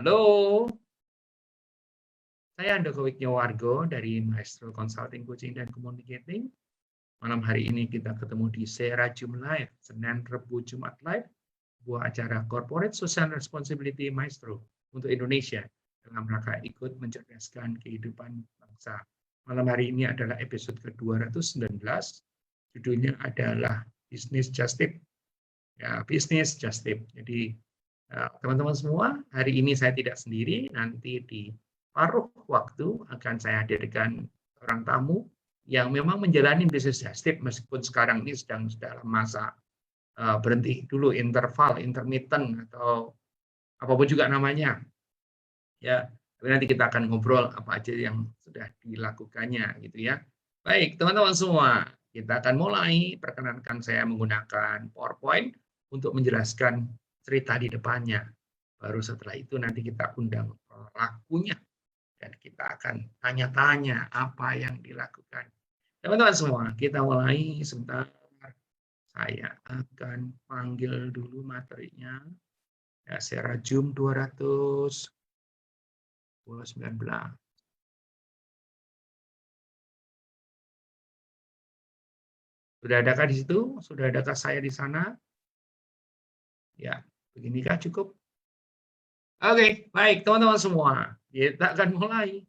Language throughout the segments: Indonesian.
Halo, saya Andoko Wiknyowargo dari Maestro Consulting Coaching dan Communicating. Malam hari ini kita ketemu di Sera Zoom Live, Senin, Rebu, Jumat Live, sebuah acara Corporate Social Responsibility Maestro untuk Indonesia dalam rangka ikut mencerdaskan kehidupan bangsa. Malam hari ini adalah episode ke-219, judulnya adalah Business Just Tip. Ya, Business Just Tip. Jadi teman-teman semua, hari ini saya tidak sendiri, nanti di paruh waktu akan saya hadirkan orang tamu yang memang menjalani bisnis just tip meskipun sekarang ini sedang dalam masa berhenti dulu, interval, intermittent atau apapun juga namanya. Ya, tapi nanti kita akan ngobrol apa aja yang sudah dilakukannya gitu ya. Baik, teman-teman semua, kita akan mulai. Perkenankan saya menggunakan PowerPoint untuk menjelaskan cerita di depannya. Baru setelah itu nanti kita undang pelakunya dan kita akan tanya-tanya apa yang dilakukan. Teman-teman semua, kita mulai sebentar. Saya akan panggil dulu materinya. Ya, Sera Zoom 219. Sudah adakah di situ? Sudah adakah saya di sana? Ya, beginikah cukup? Oke, baik teman-teman semua. Kita akan mulai.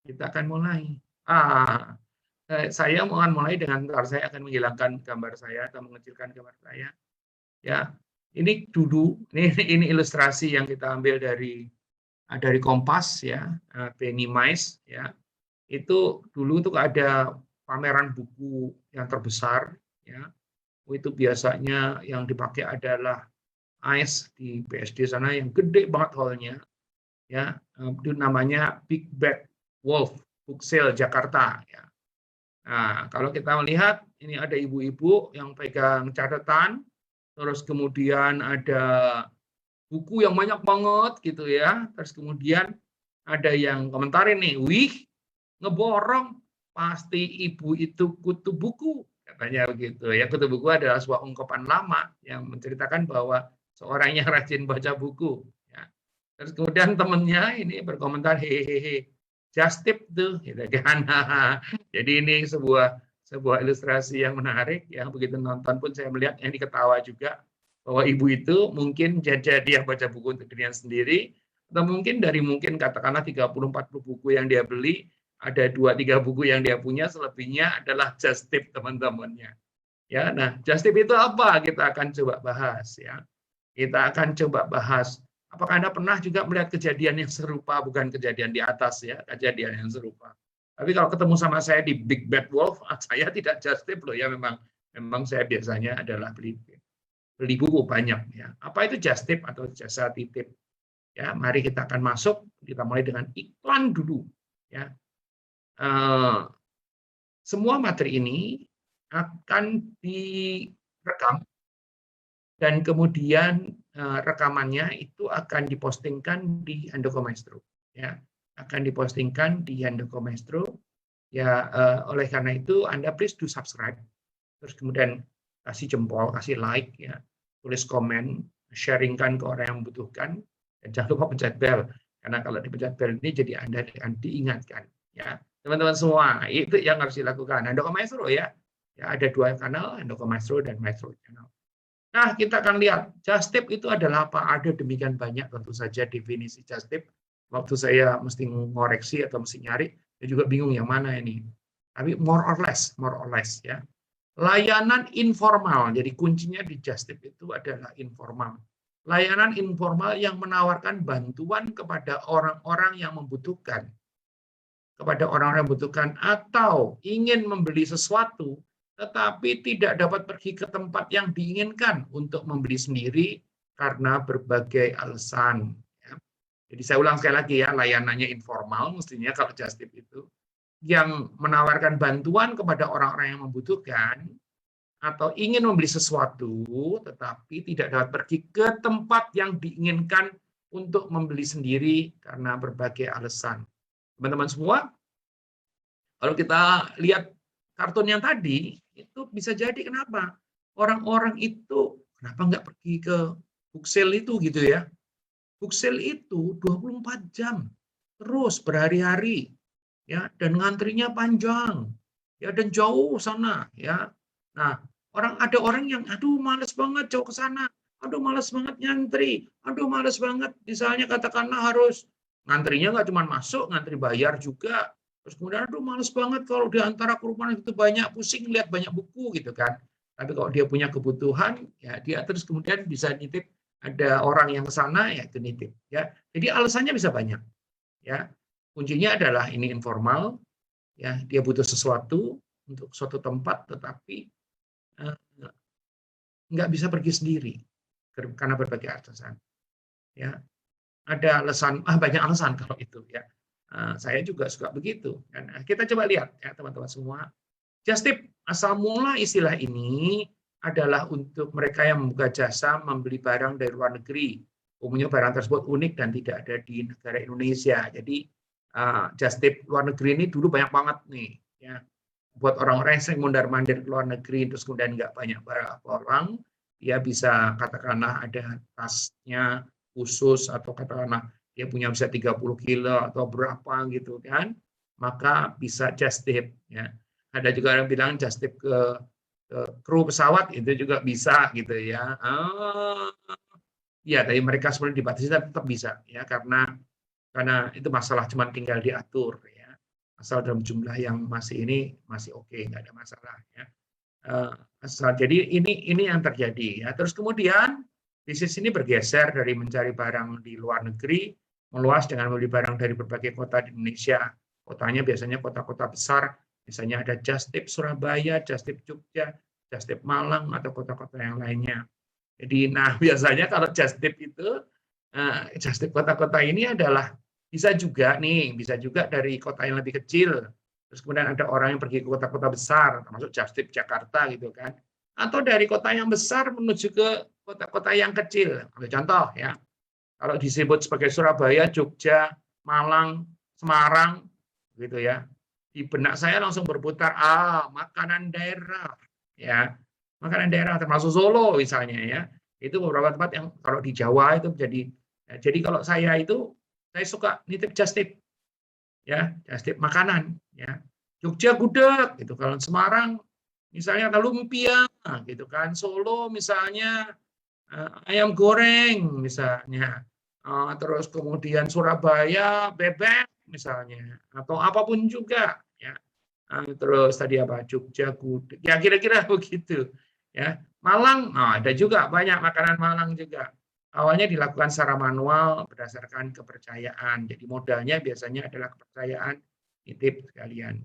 Kita akan mulai. Saya akan mulai dengan saya akan menghilangkan gambar saya atau mengecilkan gambar saya. Ya, ini dulu ini ilustrasi yang kita ambil dari Kompas ya, Penny Mice ya. Itu dulu tuh ada pameran buku yang terbesar ya. Itu biasanya yang dipakai adalah ICE di BSD sana yang gede banget hallnya ya, itu namanya Big Bad Wolf Book Sale Jakarta ya. Nah, kalau kita melihat ini ada ibu-ibu yang pegang catatan, terus kemudian ada buku yang banyak banget gitu ya, terus kemudian ada yang komentarin nih, wih ngeborong, pasti ibu itu kutu buku, katanya begitu ya. Kutu buku adalah sebuah ungkapan lama yang menceritakan bahwa seorang yang rajin baca buku ya. Terus kemudian temennya ini berkomentar, hehehe, just tip tuh gitu kan. Jadi ini sebuah ilustrasi yang menarik yang begitu nonton pun saya melihat yang diketawa juga bahwa ibu itu mungkin jadi dia baca buku untuk dirinya sendiri, atau mungkin katakanlah 30-40 buku yang dia beli, ada 2-3 buku yang dia punya, selebihnya adalah just tip teman-temannya. Ya, nah just tip itu apa? Kita akan coba bahas ya. Kita akan coba bahas. Apakah Anda pernah juga melihat kejadian yang serupa, bukan kejadian di atas ya, kejadian yang serupa. Tapi kalau ketemu sama saya di Big Bad Wolf, saya tidak just tip loh ya, memang saya biasanya adalah beli buku banyak ya. Apa itu just tip atau jasa titip? Ya, mari kita akan masuk. Kita mulai dengan iklan dulu. Ya, semua materi ini akan direkam dan kemudian rekamannya itu akan dipostingkan di Handoko Maestro. Ya, akan dipostingkan di Handoko Maestro. Ya, oleh karena itu Anda please do subscribe. Terus kemudian kasih jempol, kasih like, ya, tulis komen, sharingkan ke orang yang membutuhkan, dan jangan lupa pencet bel, karena kalau dipencet bel ini jadi Anda akan diingatkan. Ya, teman-teman semua, itu yang harus dilakukan. Handoko Maestro ya, ada 2 kanal, Handoko Maestro dan Maestro Channel. Nah, kita akan lihat just tip itu adalah apa. Ada demikian banyak tentu saja definisi just tip. Waktu saya mesti ngoreksi atau mesti nyari, saya juga bingung yang mana ini. Tapi more or less ya. Layanan informal, jadi kuncinya di just tip itu adalah informal. Layanan informal yang menawarkan bantuan kepada orang-orang yang membutuhkan. Atau ingin membeli sesuatu, tetapi tidak dapat pergi ke tempat yang diinginkan untuk membeli sendiri karena berbagai alasan. Jadi saya ulang sekali lagi ya, layanannya informal, mestinya kalau just tip itu yang menawarkan bantuan kepada orang-orang yang membutuhkan atau ingin membeli sesuatu tetapi tidak dapat pergi ke tempat yang diinginkan untuk membeli sendiri karena berbagai alasan. Teman-teman semua, kalau kita lihat kartun yang tadi, itu bisa jadi kenapa? Orang-orang itu kenapa nggak pergi ke book sale itu gitu ya? book sale itu 24 jam terus berhari-hari, ya, dan ngantrinya panjang, ya, dan jauh sana, ya. Nah, ada orang yang aduh males banget jauh ke sana, aduh males banget nyantri, aduh males banget misalnya katakanlah harus ngantrinya nggak cuma masuk, ngantri bayar juga. Terus kemudian aduh males banget kalau di antara kerumunan itu banyak, pusing lihat banyak buku gitu kan. Tapi kalau dia punya kebutuhan, ya dia terus kemudian bisa nitip, ada orang yang ke sana ya itu nitip, ya. Jadi alasannya bisa banyak, ya. Kuncinya adalah ini informal, ya, dia butuh sesuatu untuk suatu tempat tetapi eh, nggak bisa pergi sendiri karena berbagai alasan, ya. Ada alasan, banyak alasan kalau itu, ya. Saya juga suka begitu. Dan kita coba lihat ya teman-teman semua. Just tip asal mula istilah ini adalah untuk mereka yang membuka jasa membeli barang dari luar negeri. Umumnya barang tersebut unik dan tidak ada di negara Indonesia. Jadi just tip luar negeri ini dulu banyak banget nih, ya. Buat orang-orang yang sering mondar-mandir ke luar negeri terus kemudian nggak banyak barang orang, dia bisa katakanlah ada tasnya khusus atau katakanlah dia punya bisa 30 kilo atau berapa gitu kan, maka bisa just tip, ya. Ada juga yang bilang just tip ke kru pesawat itu juga bisa gitu ya. Ya, tapi mereka sebenarnya dibatasi tapi tetap bisa, ya, karena itu masalah cuma tinggal diatur, ya. Asal dalam jumlah yang masih ini masih oke, nggak ada masalah, ya. Jadi ini yang terjadi, ya. Terus kemudian bisnis ini bergeser dari mencari barang di luar negeri meluas dengan membeli barang dari berbagai kota di Indonesia. Kotanya biasanya kota-kota besar, misalnya ada Just Tip Surabaya, Just Tip Jogja, Just Tip Malang atau kota-kota yang lainnya. Jadi nah biasanya kalau Just Tip itu Just Tip kota-kota ini adalah bisa juga dari kota yang lebih kecil. Terus kemudian ada orang yang pergi ke kota-kota besar, termasuk Just Tip Jakarta gitu kan. Atau dari kota yang besar menuju ke kota-kota yang kecil. Contoh ya, kalau disebut sebagai Surabaya, Jogja, Malang, Semarang, gitu ya. Di benak saya langsung berputar, makanan daerah, ya, makanan daerah termasuk Solo misalnya ya. Itu beberapa tempat yang kalau di Jawa itu jadi kalau saya suka nitip just tip, ya, just tip makanan, ya. Jogja gudeg, gitu. Kalau Semarang misalnya lumpia, gitu kan. Solo misalnya ayam goreng misalnya, terus kemudian Surabaya bebek misalnya, atau apapun juga, ya. Terus tadi apa, Jogja gudeg, ya kira-kira begitu, ya. Malang, ada juga banyak makanan Malang juga. Awalnya dilakukan secara manual berdasarkan kepercayaan. Jadi modalnya biasanya adalah kepercayaan, nitip sekalian.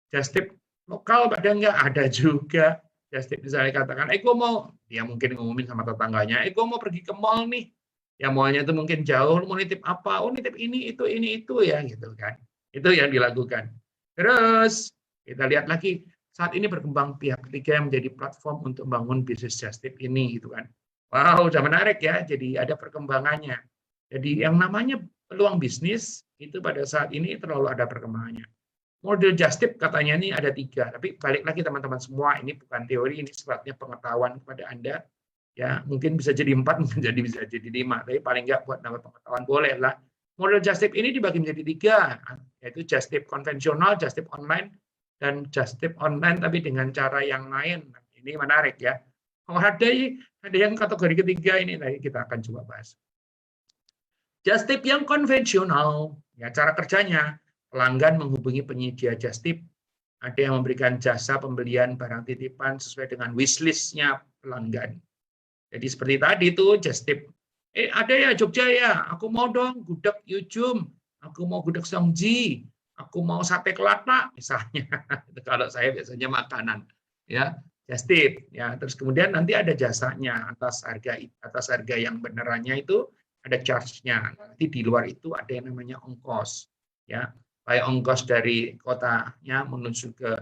Just tip lokal pada enggak ada juga. Just tip misalnya katakan, gue mau, dia mungkin ngumumin sama tetangganya, gue mau pergi ke mall nih. Ya mallnya itu mungkin jauh, mau nitip apa? Oh nitip ini itu ya gitu kan. Itu yang dilakukan. Terus kita lihat lagi, saat ini berkembang pihak ketiga yang menjadi platform untuk membangun bisnis just tip ini gitu kan. Wow, udah menarik ya. Jadi ada perkembangannya. Jadi yang namanya peluang bisnis itu pada saat ini terlalu ada perkembangannya. Model just tip katanya ini ada 3, tapi balik lagi teman-teman semua, ini bukan teori, ini sifatnya pengetahuan kepada Anda. Ya, mungkin bisa jadi 4, bisa jadi 5, tapi paling nggak buat nambah pengetahuan boleh lah. Model just tip ini dibagi menjadi 3, yaitu just tip konvensional, just tip online, dan just tip online tapi dengan cara yang lain. Ini menarik ya. Ada yang kategori ketiga ini nanti kita akan coba bahas. Just tip yang konvensional, ya cara kerjanya, pelanggan menghubungi penyedia just tip, ada yang memberikan jasa pembelian barang titipan sesuai dengan wishlist-nya pelanggan. Jadi seperti tadi tuh just tip, ada ya Jogja ya, aku mau dong gudeg Yujum, aku mau gudeg Songji, aku mau sate kelapa misalnya. Kalau saya biasanya makanan, ya just tip, ya. Terus kemudian nanti ada jasanya atas harga yang benerannya itu ada charge-nya. Nanti di luar itu ada yang namanya ongkos, ya. Baik ongkos dari kotanya menuju ke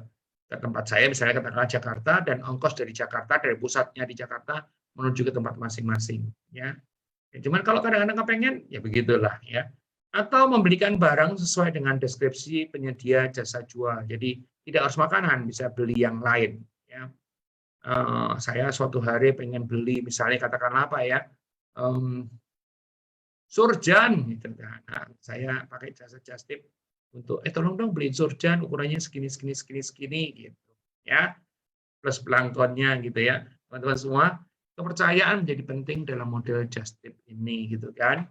tempat saya, misalnya katakanlah Jakarta, dan ongkos dari Jakarta, dari pusatnya di Jakarta menuju ke tempat masing-masing, ya. Cuman kalau kadang-kadang kepengen, ya begitulah, ya. Atau membelikan barang sesuai dengan deskripsi penyedia jasa jual. Jadi tidak harus makanan, bisa beli yang lain, ya. Saya suatu hari pengen beli, misalnya katakanlah apa ya, Surjan gitu kan. Nah, saya pakai jasa just tip untuk tolong dong beliin surjan ukurannya segini gitu ya, plus pelangtonnya gitu ya. Teman-teman semua, kepercayaan menjadi penting dalam model just tip ini gitu kan.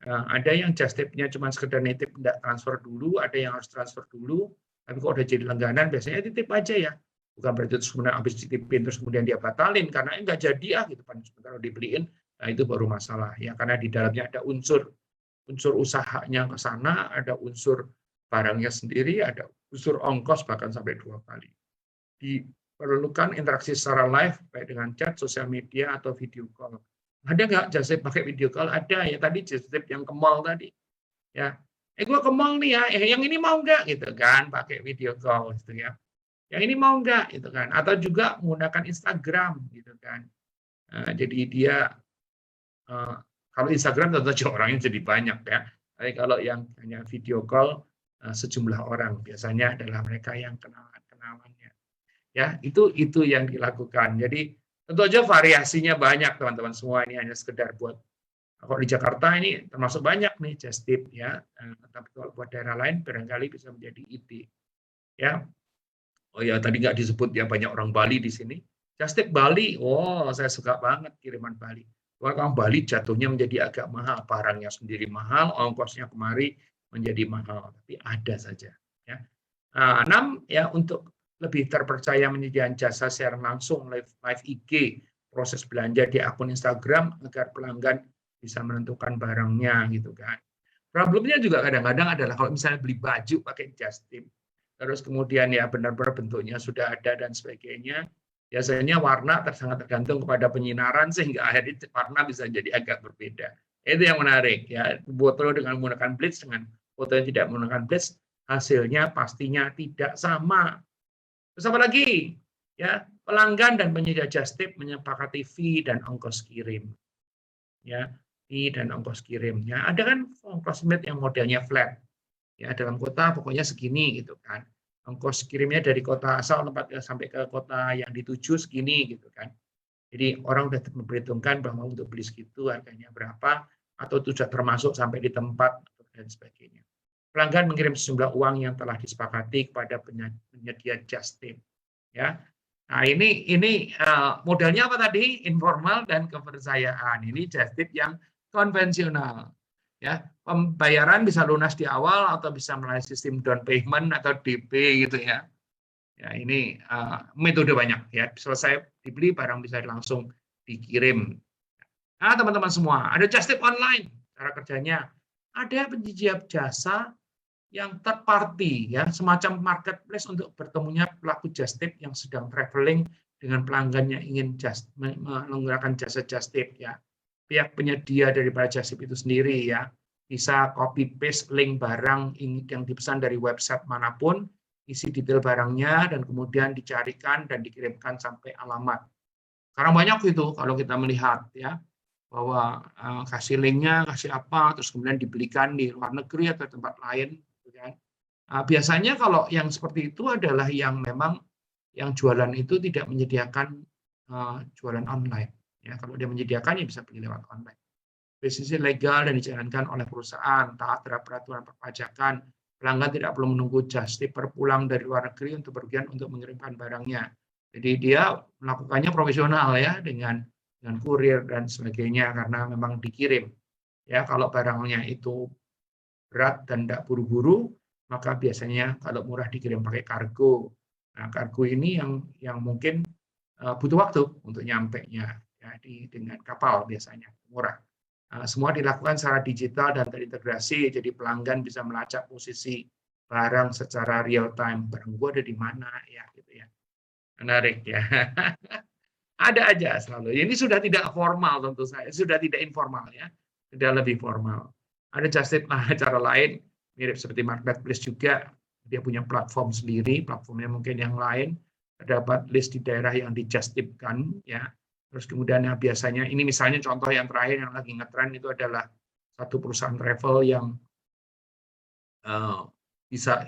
Ada yang just tip-nya cuma sekedar nitip, enggak transfer dulu, ada yang harus transfer dulu, tapi kalau udah jadi langganan biasanya titip aja ya. Bukan berarti terus kemudian habis dititipin terus kemudian dia batalin karena enggak jadi gitu kan, kalau dibeliin, nah itu baru masalah ya, karena di dalamnya ada unsur usahanya ke sana, ada unsur barangnya sendiri, ada unsur ongkos bahkan sampai 2 kali. Diperlukan interaksi secara live baik dengan chat, sosial media atau video call. Ada nggak just tip pakai video call? Ada ya, tadi just tip yang ke mall tadi. Ya, gue ke mall nih ya, yang ini mau nggak gitu kan, pakai video call gitu ya. Yang ini mau nggak gitu kan, atau juga menggunakan Instagram gitu kan. Jadi dia kalau Instagram tentu saja orangnya jadi banyak ya. Tapi kalau yang hanya video call sejumlah orang biasanya adalah mereka yang kenalannya. Ya, itu yang dilakukan. Jadi tentu saja variasinya banyak teman-teman semua, ini hanya sekedar buat kalau di Jakarta ini termasuk banyak nih just tip ya. Tapi kalau buat daerah lain barangkali bisa menjadi ide. Ya. Oh ya, tadi nggak disebut ya, banyak orang Bali di sini. Just tip Bali, oh saya suka banget kiriman Bali. Kalau Bali jatuhnya menjadi agak mahal, barangnya sendiri mahal, ongkosnya kemari menjadi mahal, tapi ada saja. Ya. 6 ya, untuk lebih terpercaya menyediakan jasa share langsung live IG, proses belanja di akun Instagram agar pelanggan bisa menentukan barangnya gitu kan. Problemnya juga kadang-kadang adalah kalau misalnya beli baju pakai just tip, terus kemudian ya benar-benar bentuknya sudah ada dan sebagainya, biasanya warna sangat tergantung kepada penyinaran sehingga akhirnya warna bisa jadi agak berbeda. Itu yang menarik ya, foto dengan menggunakan bleach dengan foto yang tidak menggunakan bleach, hasilnya pastinya tidak sama. Terus apa lagi? Ya, pelanggan dan penyedia just tip menyepakati fee dan ongkos kirim. Ya, fee dan ongkos kirimnya. Ada kan ongkos yang modelnya flat. Ya, dalam kota pokoknya segini gitu kan. Ongkos kirimnya dari kota asal tempat sampai ke kota yang dituju segini gitu kan. Jadi orang sudah memperhitungkan bahwa untuk beli segitu harganya berapa, atau itu sudah termasuk sampai di tempat dan sebagainya. Pelanggan mengirim sejumlah uang yang telah disepakati kepada penyedia just tip. Ya, nah ini modalnya apa tadi? Informal dan kepercayaan. Ini just tip yang konvensional. Ya, pembayaran bisa lunas di awal atau bisa melalui sistem down payment atau DP gitu ya. Ya, ini metode banyak ya. Selesai dibeli barang bisa langsung dikirim. Nah, teman-teman semua, ada just tip online. Cara kerjanya ada penyedia jasa yang third party ya, semacam marketplace untuk bertemunya pelaku just tip yang sedang traveling dengan pelanggan yang ingin menggunakan jasa just tip ya. Pihak penyedia daripada just tip itu sendiri ya, bisa copy paste link barang yang dipesan dari website manapun, isi detail barangnya dan kemudian dicarikan dan dikirimkan sampai alamat. Karena banyak itu kalau kita melihat ya, bahwa kasih linknya, kasih apa, terus kemudian dibelikan di luar negeri atau tempat lain. Biasanya kalau yang seperti itu adalah yang memang yang jualan itu tidak menyediakan jualan online. Ya, kalau dia menyediakan ya bisa beli lewat online. Bisnis legal dan dijalankan oleh perusahaan, taat terhadap peraturan perpajakan, pelanggan tidak perlu menunggu just tip pulang dari luar negeri untuk berpergian untuk mengirimkan barangnya. Jadi dia melakukannya profesional ya, dengan kurir dan sebagainya karena memang dikirim. Ya, kalau barangnya itu berat dan tidak buru-buru, maka biasanya kalau murah dikirim pakai kargo. Nah, kargo ini yang mungkin butuh waktu untuk nyampe-nya ya, dengan kapal biasanya murah. Semua dilakukan secara digital dan terintegrasi, jadi pelanggan bisa melacak posisi barang secara real time. Barang gua ada di mana ya, gitu ya. Menarik ya. Ada aja selalu. Ini sudah tidak formal tentu saja, sudah tidak informal ya, sudah lebih formal. Ada just tip cara lain mirip seperti marketplace juga, dia punya platform sendiri, platformnya mungkin yang lain, terdapat list di daerah yang di just tip-kan ya. Terus kemudian yang biasanya ini misalnya contoh yang terakhir yang lagi ngetren itu adalah satu perusahaan travel yang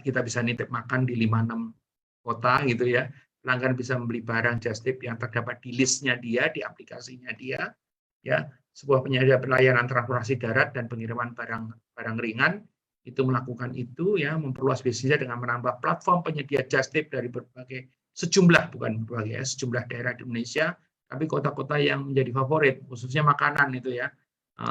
kita bisa nitip makan di 5-6 kota gitu ya. Pelanggan bisa membeli barang just tip yang terdapat di listnya dia, di aplikasinya dia, ya sebuah penyedia pelayanan transportasi darat dan pengiriman barang ringan itu melakukan itu ya, memperluas bisnisnya dengan menambah platform penyedia just tip dari sejumlah daerah di Indonesia, tapi kota-kota yang menjadi favorit, khususnya makanan itu ya.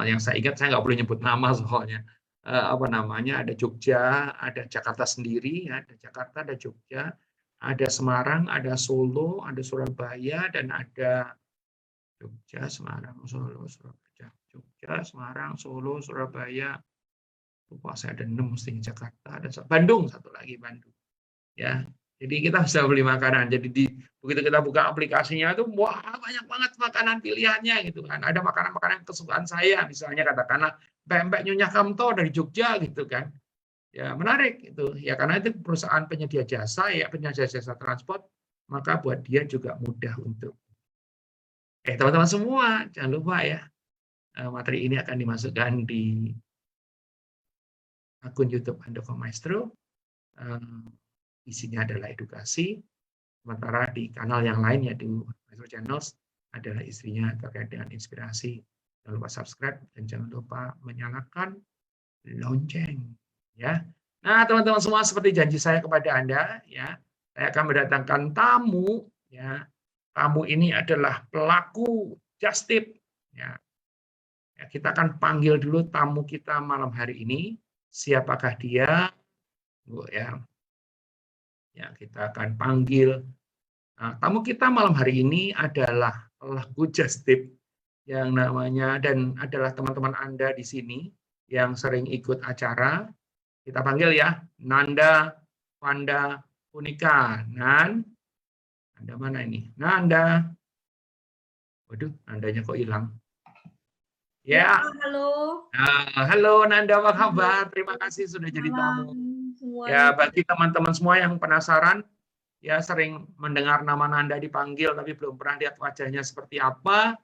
Yang saya ingat, saya nggak boleh nyebut nama soalnya. Apa namanya, ada Jogja, ada Jakarta sendiri, ada Jakarta, ada Jogja, ada Semarang, ada Solo, ada Surabaya, dan ada Jogja, Semarang, Solo, Surabaya. Jogja, Semarang, Solo, Surabaya. Lupa saya ada 6 mesti Jakarta, ada Bandung, satu lagi Bandung. Ya, jadi kita bisa beli makanan. Jadi begitu kita buka aplikasinya itu, wah banyak banget makanan pilihannya gitu kan. Ada makanan-makanan kesukaan saya, misalnya katakanlah pempek Nyonya Kamto dari Jogja gitu kan. Ya menarik itu. Ya karena itu perusahaan penyedia jasa ya, penyedia jasa transport, maka buat dia juga mudah untuk. Teman-teman semua, jangan lupa ya, materi ini akan dimasukkan di akun YouTube Handoko Maestro. Isinya adalah edukasi, sementara di kanal yang lain ya di Maestro Channels adalah isinya terkait dengan inspirasi. Jangan lupa subscribe dan jangan lupa menyalakan lonceng ya. Nah, teman-teman semua, seperti janji saya kepada Anda ya, saya akan mendatangkan tamu ya. Tamu ini adalah pelaku just tip ya. Kita akan panggil dulu tamu kita malam hari ini. Siapakah dia? Ya. Ya, kita akan panggil. Nah, tamu kita malam hari ini adalah pelaku just tip yang namanya, dan adalah teman-teman Anda di sini yang sering ikut acara. Kita panggil ya, Nanda Vanda Punika. Nanda mana ini? Nanda. Waduh, Nandanya kok hilang? Ya. Halo. Halo Nanda, apa kabar? Terima kasih sudah jadi tamu. Ya, bagi teman-teman semua yang penasaran, ya sering mendengar nama Nanda dipanggil tapi belum pernah lihat wajahnya seperti apa.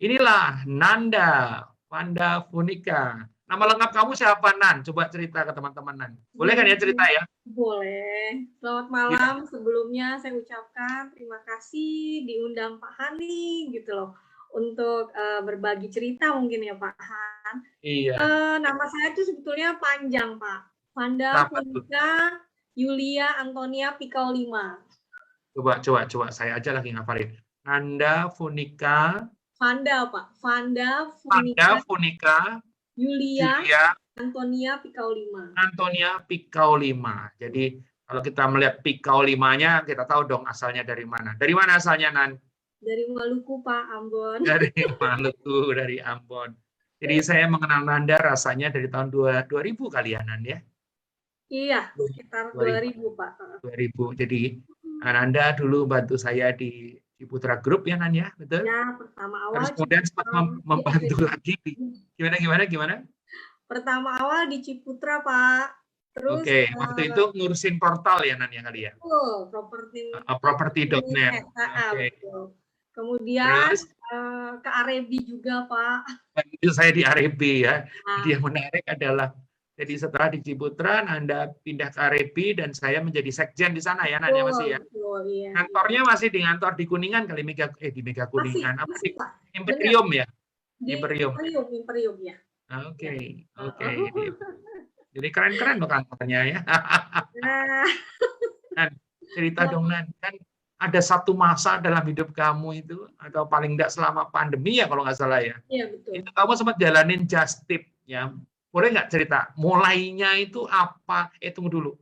Inilah Nanda Vanda Punika. Nama lengkap kamu siapa, Nan? Coba cerita ke teman-teman, Nan. Boleh kan ya cerita ya? Boleh. Selamat malam. Ya. Sebelumnya saya ucapkan terima kasih diundang Pak Hani gitu loh, untuk berbagi cerita mungkin ya Pak Han. Iya. Nama saya itu sebetulnya panjang Pak. Vanda Punika Yulia Antonia Pikau 5. Coba saya aja lagi ngafalin. Nanda Punika. Vanda Pak. Vanda Punika Yulia Antonia Pikau 5. Antonia Pikau 5. Jadi kalau kita melihat Pikau 5-nya, kita tahu dong asalnya dari mana. Dari mana asalnya, Nan? Dari Maluku, Pak, Ambon. Dari Maluku, dari Ambon. Jadi saya mengenal Nanda rasanya dari tahun 2000 kali ya, Nan ya? Iya, sekitar 2000, Pak. 2000. Jadi Nanda dulu bantu saya di Ciputra Group ya, Nan ya? Betul? Ya, pertama awal. Terus kemudian sempat membantu lagi. Gimana? Pertama awal di Ciputra, Pak. Terus, Oke, waktu itu ngurusin portal ya, Nan ya kali ya? Property.net. Oke. Kemudian terus, ke Arebi juga, Pak. Itu saya di Arebi ya. Jadi yang menarik adalah, jadi setelah di Ciputra, Nanda pindah ke Arebi dan saya menjadi sekjen di sana ya, Nan ya masih ya. Iya. Kantornya masih di kantor di Kuningan kali, di Mega Kuningan. Masih, Pak. Imperium ya? Imperium ya. Oke. Jadi keren-keren loh kantornya ya. Nan, cerita dong, Nan. Kan ada satu masa dalam hidup kamu itu, atau paling tidak selama pandemi ya kalau nggak salah ya. Iya, betul. Itu kamu sempat jalanin just tip ya. Boleh nggak cerita mulainya itu apa? Tunggu dulu.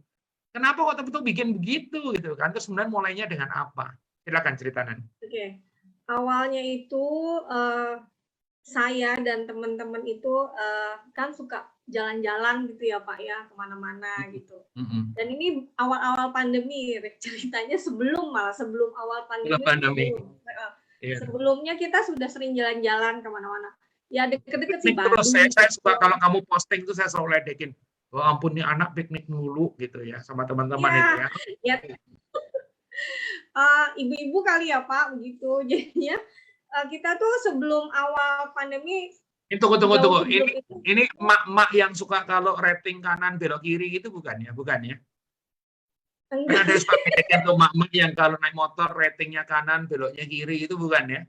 Kenapa kok betul bikin begitu gitu kan? Terus sebenarnya mulainya dengan apa? Silakan cerita, Nan. Oke. Awalnya itu saya dan teman-teman itu kan suka jalan-jalan gitu ya Pak ya, kemana-mana gitu. Dan ini awal-awal pandemi, ceritanya sebelum awal pandemi. Sebelumnya kita sudah sering jalan-jalan kemana-mana. Ya deket-deket sih Bandung. Saya suka kalau kamu posting itu saya selalu ledekin. Oh ampun, nih anak piknik mulu gitu ya sama teman-teman itu ya. Ibu-ibu kali ya Pak begitu. Jadinya kita tuh sebelum awal pandemi. Tunggu. Ini mak-mak yang suka kalau rating kanan belok kiri gitu bukan ya? Enggak. Ada suka bedakan tuh mak-mak yang kalau naik motor ratingnya kanan beloknya kiri itu bukan ya?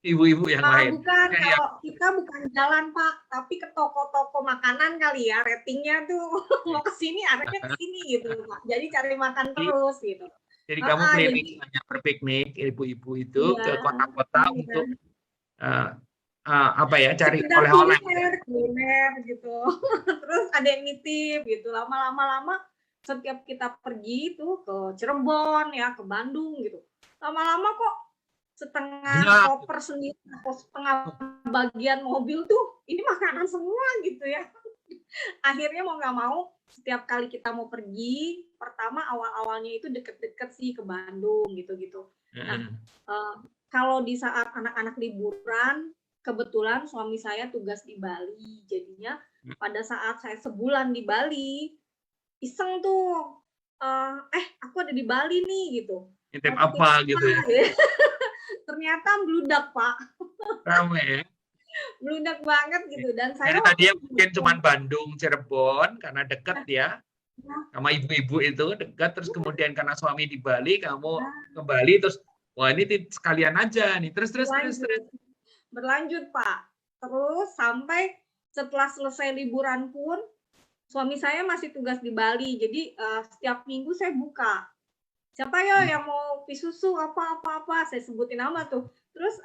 ibu-ibu yang lain. Bukan, kalau kita bukan jalan Pak, tapi ke toko-toko makanan kali ya, ratingnya tuh mau ke sini, anaknya ke sini gitu Pak. Jadi cari makan terus gitu. Jadi kamu keliling hanya berpiknik, ibu-ibu itu ke kota-kota untuk apa ya, cari oleh-oleh. Kuliner gitu. Terus ada yang nitip gitu. Lama-lama setiap kita pergi itu ke Cirebon ya, ke Bandung gitu. Lama-lama kok setengah koper sendiri atau setengah bagian mobil tuh ini makanan semua gitu ya. Akhirnya mau nggak mau setiap kali kita mau pergi, pertama awal-awalnya itu deket-deket sih ke Bandung gitu-gitu. Nah, kalau di saat anak-anak liburan, kebetulan suami saya tugas di Bali, jadinya pada saat saya sebulan di Bali, iseng tuh, aku ada di Bali nih gitu. Nitip apa gitu ya? Ternyata bludak Pak. Rame ya? Bludak banget gitu. Dan saya tadinya mungkin cuma Bandung, Cirebon karena dekat ya, sama ibu-ibu itu dekat. Terus kemudian karena suami di Bali, kamu ke Bali terus wah ini sekalian aja nih. Terus. Berlanjut Pak. Terus sampai setelah selesai liburan pun suami saya masih tugas di Bali. Jadi setiap minggu saya buka. Siapa ya yang mau pi susu apa saya sebutin nama tuh. Terus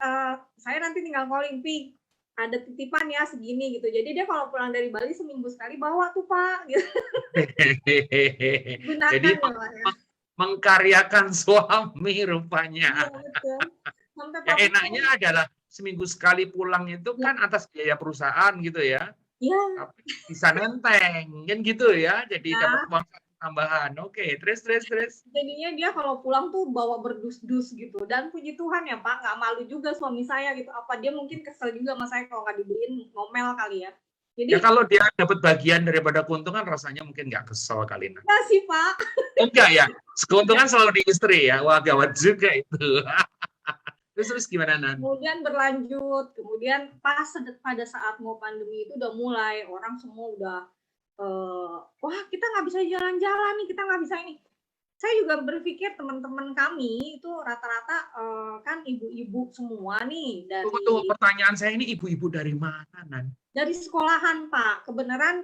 saya nanti tinggal calling Pi. Ada titipan ya segini gitu. Jadi dia kalau pulang dari Bali seminggu sekali bawa tuh Pak. Gitu. Jadi mengkaryakan suami rupanya. Ya, enaknya adalah seminggu sekali pulang itu kan atas biaya perusahaan gitu ya. Iya. Tapi bisa nenteng kan gitu ya. Jadi dapat uang tambahan. Oke, terus. Jadinya dia kalau pulang tuh bawa berdus-dus gitu. Dan puji Tuhan ya Pak, nggak malu juga suami saya gitu. Apa dia mungkin kesel juga sama saya kalau nggak dibeliin, ngomel kali ya. Jadi ya kalau dia dapat bagian daripada keuntungan rasanya mungkin nggak kesel kali. Enggak sih Pak. Enggak ya, keuntungan selalu di istri ya. Wah gawat juga itu. Terus gimana Nan? Kemudian berlanjut, kemudian pada saat mau pandemi itu udah mulai, orang semua udah wah kita nggak bisa jalan-jalan nih, kita nggak bisa ini. Saya juga berpikir teman-teman kami itu rata-rata kan ibu-ibu semua nih. Tunggu, pertanyaan saya ini ibu-ibu dari mana Nan? Dari sekolahan Pak, kebenaran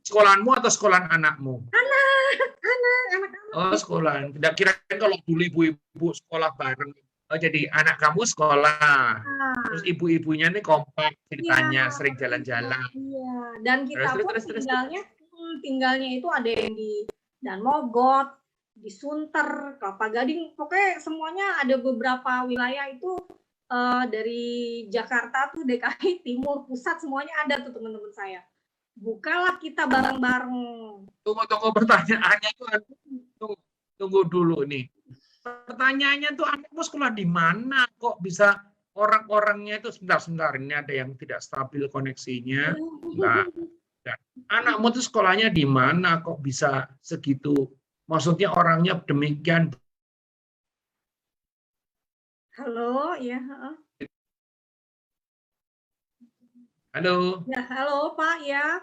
sekolahanmu atau sekolahan anakmu? Anak. Oh sekolahan, tidak kira kalau dulu ibu-ibu sekolah bareng. Oh, jadi anak kamu sekolah, terus ibu-ibunya nih kompak ceritanya, sering jalan-jalan. Iya, dan kita pun tinggalnya itu ada yang di Dan Mogot, di Sunter, Kelapa Gading, pokoknya semuanya ada beberapa wilayah itu dari Jakarta tuh DKI Timur, Pusat semuanya ada tuh teman-teman saya. Bukalah kita bareng-bareng. Tunggu pertanyaannya tuh, tunggu dulu nih. Pertanyaannya tuh anakmu sekolah di mana kok bisa orang-orangnya itu sebentar ini ada yang tidak stabil koneksinya. Nah, anakmu tuh sekolahnya di mana kok bisa segitu? Maksudnya orangnya demikian. Halo, ya. Halo. Ya, halo Pak ya.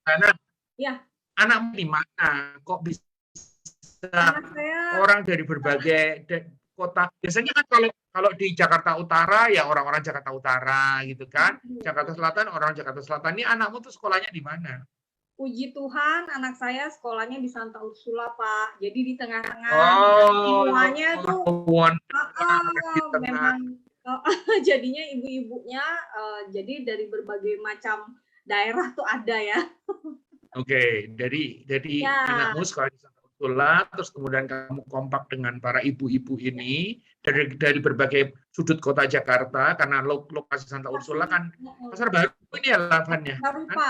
Anak. Ya. Anakmu di mana kok bisa orang dari berbagai kota. Biasanya kan kalau di Jakarta Utara ya orang-orang Jakarta Utara gitu kan. Jakarta Selatan orang Jakarta Selatan. Ini anakmu tuh sekolahnya di mana? Puji Tuhan anak saya sekolahnya di Santa Ursula Pak. Jadi di tengah-tengah. Semuanya tuh memang jadinya ibu-ibunya jadi dari berbagai macam daerah tuh ada ya. Oke, jadi anakmu sekolah di Santa Ursula, terus kemudian kamu kompak dengan para ibu-ibu ini dari berbagai sudut kota Jakarta, karena lokasi Santa Ursula kan pasar baru ini ya lapannya,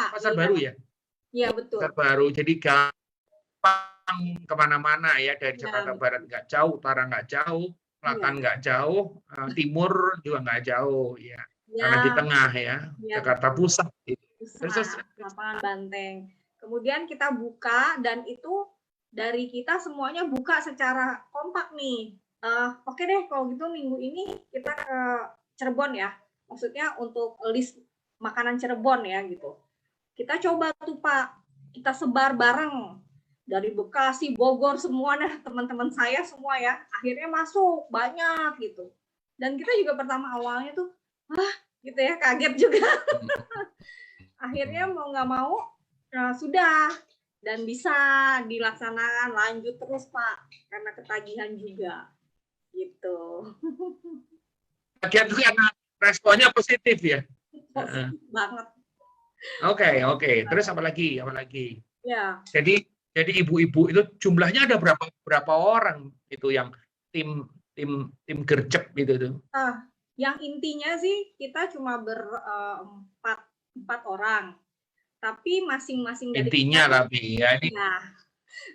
pasar baru ya? Iya betul. Pasar baru, jadi gampang kemana-mana ya, dari Jakarta Barat nggak jauh, utara nggak jauh, selatan nggak jauh, timur juga nggak jauh ya, karena di tengah ya, Jakarta Pusat. Terus lapangan Banteng. Kemudian kita buka dan itu dari kita semuanya buka secara kompak nih. Oke deh kalau gitu minggu ini kita ke Cirebon ya. Maksudnya untuk list makanan Cirebon ya gitu. Kita coba tuh Pak, kita sebar bareng dari Bekasi, Bogor semua teman-teman saya semua ya. Akhirnya masuk banyak gitu. Dan kita juga pertama awalnya tuh, gitu ya, kaget juga. Akhirnya mau nggak mau, sudah. Dan bisa dilaksanakan, lanjut terus Pak, karena ketagihan juga. Gitu. Ketagihan itu karena responnya positif ya? Positif banget. Oke. Terus apa lagi? Ya. Jadi ibu-ibu itu jumlahnya ada berapa orang itu yang tim gercep gitu tuh? Yang intinya sih kita cuma empat orang, tapi masing-masing dari intinya kita, tapi ya ini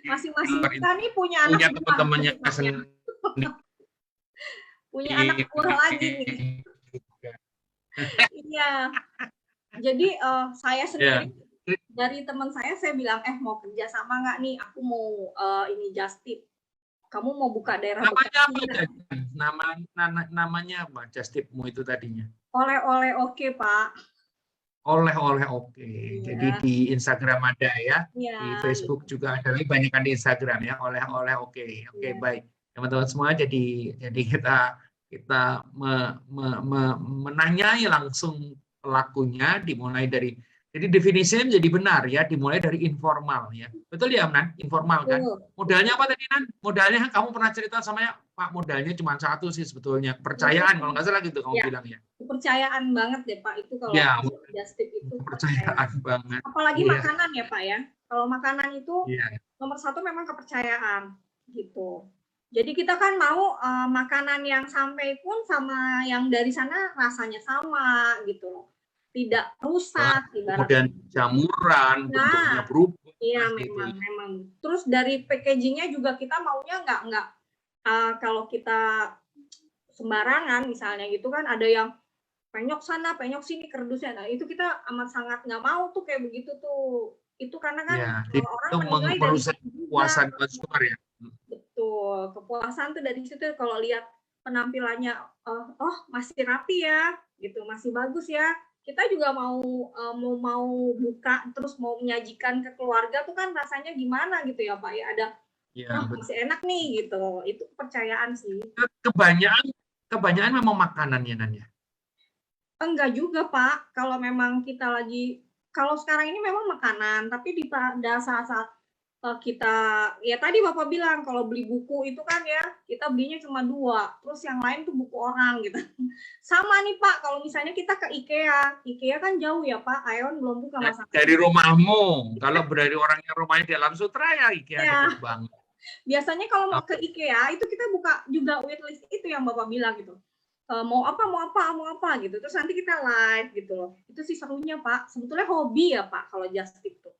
masing-masing kita nih punya anak teman-temannya sendiri. Punya anak buah lagi nih. Iya. Jadi saya sendiri dari teman saya bilang, mau kerja sama nggak nih? Aku mau ini Just Tip. Kamu mau buka daerah namanya apa? Namanya apa Just Tipmu itu tadinya? Oleh-oleh oke Pak. Oleh-oleh oke. Jadi di Instagram ada ya, di Facebook juga ada, lebih banyak kan di Instagram ya, oleh-oleh oke. Oke, baik teman-teman semua. Jadi kita menanyai langsung pelakunya, dimulai dari, jadi definisinya menjadi benar ya, dimulai dari informal ya. Betul ya Nan? Informal kan? Modalnya apa tadi Nan? Modalnya kamu pernah cerita sama ya, Pak, modalnya cuma satu sih sebetulnya, kepercayaan kalau nggak salah gitu kamu bilang ya. Kepercayaan banget deh Pak, itu kalau Just Tip itu kepercayaan banget. Apalagi makanan ya Pak ya. Kalau makanan itu nomor satu memang kepercayaan gitu. Jadi kita kan mau makanan yang sampai pun sama yang dari sana rasanya sama gitu loh. Tidak rusak. Kemudian jamuran, bentuknya berubah. Iya memang. Terus dari packagingnya juga kita maunya nggak kalau kita sembarangan misalnya gitu kan, ada yang penyok sana, penyok sini, kerdusnya. Nah itu kita amat sangat nggak mau tuh kayak begitu tuh. Itu karena kan orang menilai dari kepuasan konsumer ya. Betul, kepuasan tuh dari situ. Kalau lihat penampilannya, masih rapi ya, gitu, masih bagus ya. Kita juga mau buka terus mau menyajikan ke keluarga tuh kan rasanya gimana gitu ya Pak ya. Ada masih enak nih gitu. Itu kepercayaan sih. Kebanyakan memang makanannya Nanya. Enggak juga Pak. Kalau memang kita kalau sekarang ini memang makanan, tapi pada saat-saat kita, ya tadi Bapak bilang kalau beli buku itu kan ya, kita belinya cuma 2, terus yang lain tuh buku orang gitu. Sama nih Pak, kalau misalnya kita ke IKEA kan jauh ya Pak, Aeon belum buka masa. Dari rumahmu, kalau dari orang yang rumahnya di Alam Sutra ya IKEA dekat banget. Biasanya kalau mau ke IKEA itu kita buka juga waitlist itu yang Bapak bilang gitu. Mau apa gitu, terus nanti kita live gitu loh. Itu sih serunya Pak, sebetulnya hobi ya Pak kalau Just Tip tuh.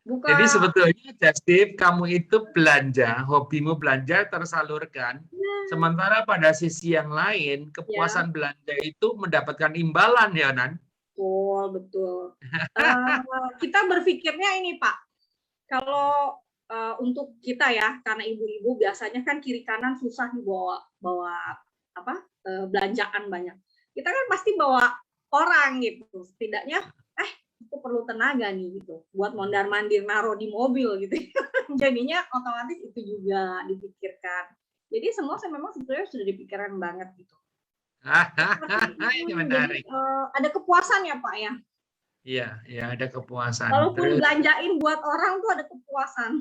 Jadi sebetulnya Just Tip kamu itu belanja, hobimu belanja tersalurkan, sementara pada sisi yang lain kepuasan belanja itu mendapatkan imbalan ya Nan? Betul. Kita berpikirnya ini Pak, kalau untuk kita ya, karena ibu-ibu biasanya kan kiri kanan susah dibawa belanjaan banyak. Kita kan pasti bawa orang gitu, setidaknya itu perlu tenaga nih gitu, buat mondar-mandir naruh di mobil gitu. Jadinya otomatis itu juga dipikirkan. Jadi semua memang sebetulnya sudah dipikirkan banget gitu. Ini menarik. Jadi, ada kepuasan ya Pak ya? Iya, ada kepuasan. Walaupun belanjain buat orang tuh ada kepuasan.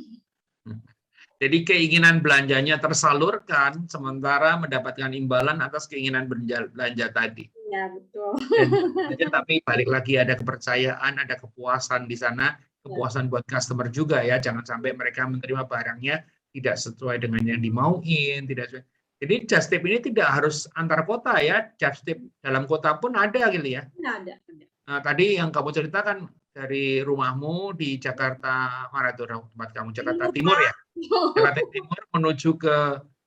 Jadi keinginan belanjanya tersalurkan, sementara mendapatkan imbalan atas keinginan belanja tadi. Iya, betul. Tapi balik lagi ada kepercayaan, ada kepuasan di sana, kepuasan buat customer juga ya. Jangan sampai mereka menerima barangnya tidak sesuai dengan yang dimauin, tidak sesuai. Jadi Just Tip ini tidak harus antar kota ya, Just Tip dalam kota pun ada gitu ya. Ada. Nah, tadi yang kamu ceritakan dari rumahmu di Jakarta mana itu tempat kamu, Jakarta Timur ya? Jakarta Timur menuju ke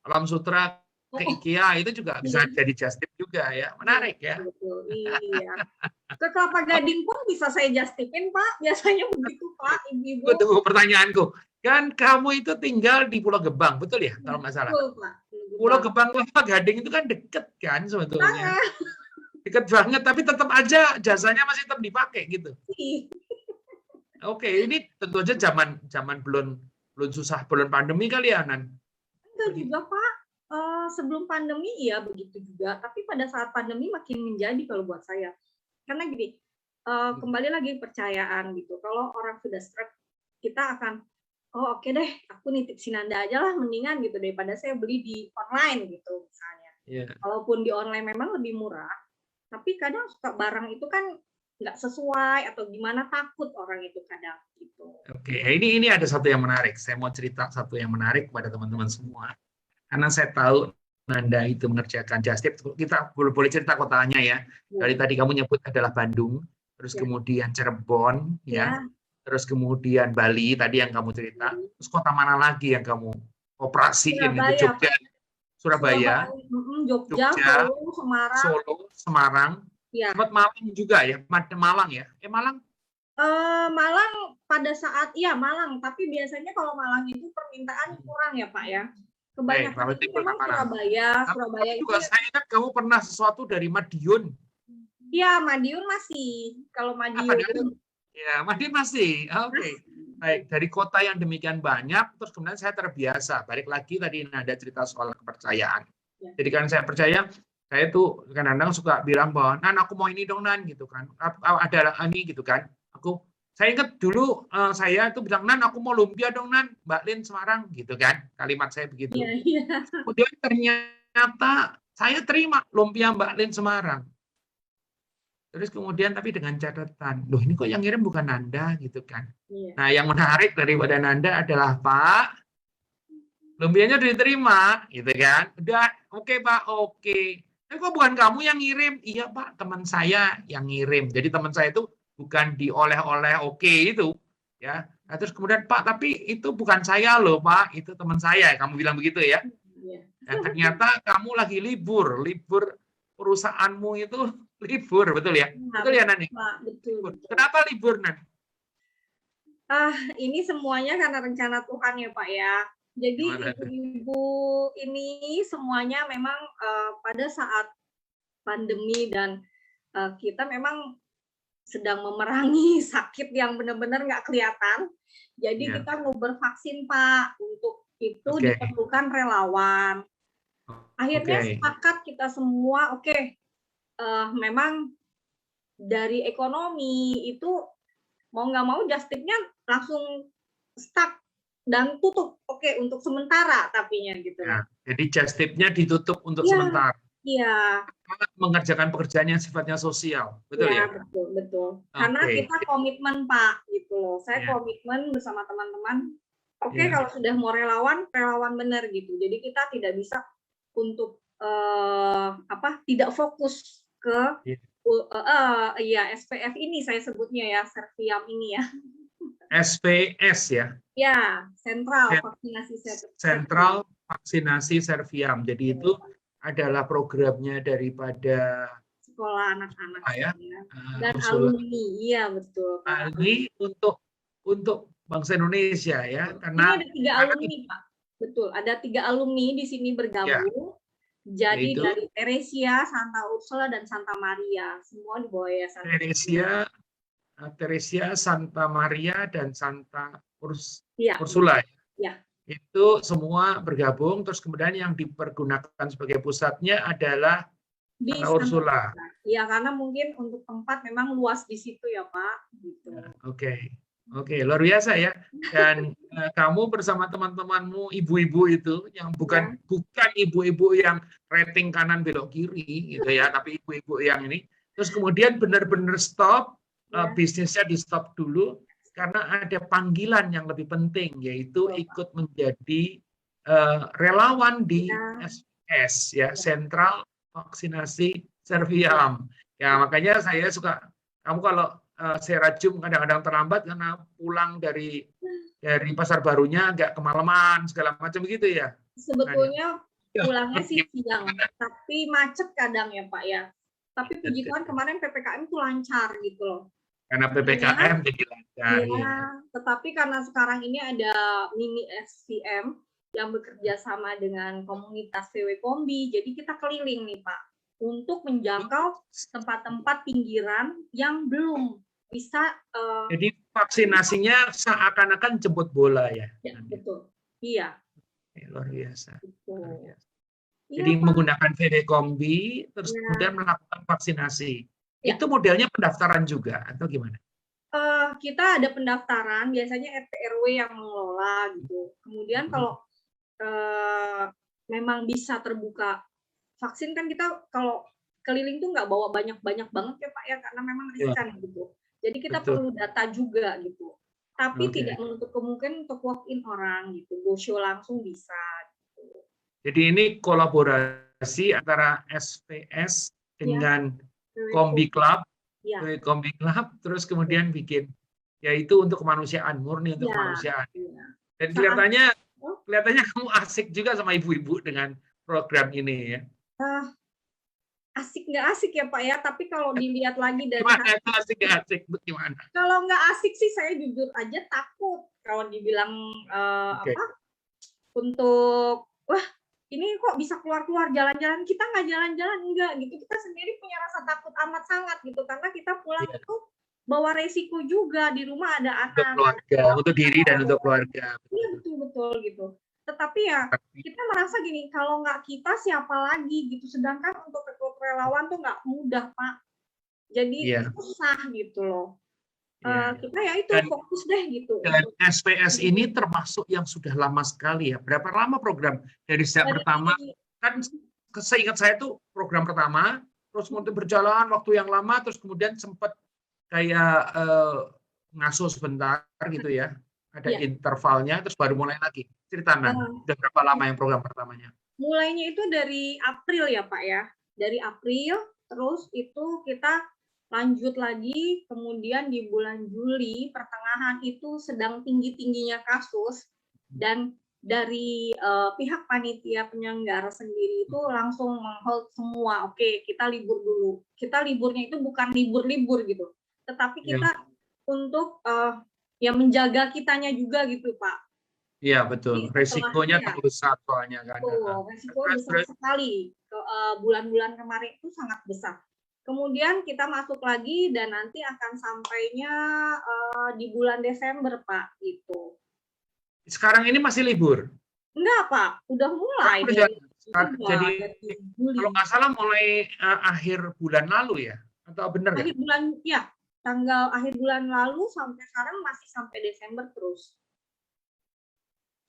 Alam Sutra, ke IKEA, itu juga bisa jadi Just Tip juga ya. Menarik ya. Betul, iya. Ke Kelapa Gading pun bisa saya Just Tipin Pak, biasanya begitu Pak, ibu-ibu. Tunggu pertanyaanku, kan kamu itu tinggal di Pulau Gebang, betul ya kalau nggak salah? Betul Pak. Pulau Gebang Kelapa Gading itu kan deket kan sebetulnya. Deket banget, tapi tetap aja jasanya masih tetap dipakai gitu. Oke, ini tentu aja zaman belum susah, belum pandemi kali ya Nan? Enggak juga Pak. sebelum pandemi iya begitu juga, tapi pada saat pandemi makin menjadi kalau buat saya. Karena gini, kembali lagi kepercayaan gitu. Kalau orang sudah stres, kita akan, oh oke deh, aku nitip si Nanda aja lah mendingan gitu daripada saya beli di online gitu misalnya. Walaupun di online memang lebih murah, tapi kadang suka barang itu kan nggak sesuai atau gimana, takut orang itu kadang gitu. Oke, ini ada satu yang menarik. Saya mau cerita satu yang menarik kepada teman-teman semua. Karena saya tahu Nanda itu mengerjakan just tip. Kita boleh cerita kotanya ya. Dari tadi kamu nyebut adalah Bandung, terus kemudian Cirebon, ya, terus kemudian Bali tadi yang kamu cerita. Terus kota mana lagi yang kamu operasiin? Itu Jogja, Surabaya, Jogja, Solo, Semarang. Ya. Sempat Malang juga ya, Malang ya? Malang? Malang pada saat, iya Malang, tapi biasanya kalau Malang itu permintaan kurang ya Pak ya. Kebanyakan itu memang Surabaya juga itu. Saya ingat kamu pernah sesuatu dari Madiun. Iya, Madiun masih. Kalau Madiun. Ya, Madiun masih. Oke. Baik, dari kota yang demikian banyak, terus kemudian saya terbiasa. Balik lagi tadi Nanda cerita soal kepercayaan. Ya. Jadi kan saya percaya, saya tuh kadang-kadang suka bilang bahwa, Nan aku mau ini dong Nan, gitu kan. Ada ini gitu kan. Saya ingat dulu saya itu bilang, Nan aku mau lumpia dong Nan, Mbak Lin Semarang, gitu kan. Kalimat saya begitu. Ya. Kemudian ternyata saya terima lumpia Mbak Lin Semarang. Terus kemudian tapi dengan catatan, loh ini kok yang ngirim bukan Nanda gitu kan. Ya. Nah yang menarik daripada Nanda adalah Pak, lumpianya diterima, gitu kan. Udah, oke Pak, oke. Tapi kok bukan kamu yang ngirim? Iya Pak, teman saya yang ngirim. Jadi teman saya itu bukan dioleh-oleh itu, ya. Nah, terus kemudian Pak, tapi itu bukan saya loh Pak, itu teman saya. Kamu bilang begitu ya. Dan ternyata kamu lagi libur perusahaanmu itu libur, betul ya? Betul ya Nani? Betul. Kenapa libur Nan? Ini semuanya karena rencana Tuhan ya Pak ya. Jadi ibu-ibu ini semuanya memang pada saat pandemi dan kita memang sedang memerangi sakit yang benar-benar nggak kelihatan. Jadi kita mau bervaksin Pak. Untuk itu diperlukan relawan. Akhirnya sepakat kita semua, memang dari ekonomi itu mau nggak mau just tip-nya langsung stuck dan tutup, untuk sementara tapinya gitu. Ya, jadi just tip-nya ditutup untuk sementara. Iya. Mengerjakan pekerjaan yang sifatnya sosial, betul ya? Betul. Karena kita komitmen Pak, gitu loh. Saya komitmen bersama teman-teman. Kalau sudah mau relawan benar gitu. Jadi kita tidak bisa untuk tidak fokus ke SPF ini saya sebutnya ya, Serviam ini ya. SPS ya? Ya, Sentral Vaksinasi Serviam. Jadi itu adalah programnya daripada sekolah anak-anak ya. Dan alumni, iya betul. Alumni untuk bangsa Indonesia ya, karena ini ada 3 alumni Pak. Betul, ada 3 alumni di sini bergabung. Jadi dari Teresia, Santa Ursula dan Santa Maria, semua di bawah yayasan. Teresia, Santa Maria, dan Santa Ursula. Ya. Itu semua bergabung, terus kemudian yang dipergunakan sebagai pusatnya adalah di Santa Ursula. Iya, karena mungkin untuk tempat memang luas di situ ya Pak. Gitu. Oke, luar biasa ya. Dan kamu bersama teman-temanmu ibu-ibu itu yang bukan ibu-ibu yang rating kanan belok kiri gitu ya, tapi ibu-ibu yang ini. Terus kemudian benar-benar stop. Bisnisnya di stop dulu karena ada panggilan yang lebih penting, yaitu ikut menjadi relawan di SPS ya, Sentral Vaksinasi Serviam. Ya makanya saya suka, kamu kalau Serajum kadang-kadang terlambat karena pulang dari pasar barunya agak kemalaman segala macam begitu ya. Sebetulnya pulangnya sih siang, tapi macet kadang ya Pak ya. Tapi puji Tuhan kemarin PPKM itu lancar gitu loh. Karena PPKM jadi lancar. Iya, tetapi karena sekarang ini ada mini SVM yang bekerja sama dengan komunitas VW Kombi, jadi kita keliling nih Pak untuk menjangkau tempat-tempat pinggiran yang belum bisa. Jadi vaksinasinya seakan-akan jemput bola ya. Ya betul, iya. Luar biasa. Betul. Jadi Pak. menggunakan VW-Kombi, terus Ya. kemudian melakukan vaksinasi. Ya. Itu modelnya pendaftaran juga, atau gimana? Kita ada pendaftaran, biasanya RT RW yang mengelola gitu. Kemudian kalau memang bisa terbuka vaksin, kan kita kalau keliling tuh nggak bawa banyak-banyak banget ya Pak ya, karena memang riskan gitu. Jadi kita perlu data juga gitu. Tapi tidak menutup kemungkinan untuk walk-in orang gitu, go show langsung bisa. Gitu. Jadi ini kolaborasi antara SPS dengan Kombi Club, Kombi Club, terus kemudian bikin, yaitu untuk kemanusiaan, murni untuk kemanusiaan. Dan kelihatannya kamu asik juga sama ibu-ibu dengan program ini ya. Asik nggak asik ya Pak ya, tapi kalau dilihat lagi dari asik nggak asik gimana? Kalau nggak asik sih saya jujur aja takut kalau dibilang untuk wah ini kok bisa keluar-keluar jalan-jalan, kita nggak jalan-jalan, enggak gitu, kita sendiri punya rasa takut amat sangat gitu, karena kita pulang itu bawa resiko juga, di rumah ada anak, untuk keluarga, untuk diri dan untuk keluarga. Iya betul gitu. Tetapi ya kita merasa gini, kalau nggak kita siapa lagi gitu, sedangkan untuk rekrut relawan tuh nggak mudah Pak, jadi susah gitu loh. Kita ya itu fokus deh gitu. Dan SPS ini termasuk yang sudah lama sekali ya. Berapa lama program dari sejak pertama? Kan seingat saya tuh program pertama, terus kemudian berjalan waktu yang lama, terus kemudian sempat kayak ngasuh sebentar gitu ya. Ada intervalnya, terus baru mulai lagi. Ceritakan, udah berapa lama yang program pertamanya? Mulainya itu dari April ya Pak ya. Dari April, terus itu kita lanjut lagi, kemudian di bulan Juli pertengahan itu sedang tinggi-tingginya kasus, dan dari pihak panitia penyelenggara sendiri itu langsung meng-hold semua, oke kita libur dulu. Kita liburnya itu bukan libur-libur gitu, tetapi kita untuk ya menjaga kitanya juga gitu Pak. Iya betul, resikonya terlalu besar soalnya kan. Resiko besar sekali, bulan-bulan kemarin itu sangat besar. Kemudian kita masuk lagi dan nanti akan sampainya di bulan Desember Pak gitu. Sekarang ini masih libur? Enggak Pak, udah mulai. Jadi kalau nggak salah mulai akhir bulan lalu ya, atau benar nggak? Akhir bulan ya, tanggal akhir bulan lalu sampai sekarang masih sampai Desember terus.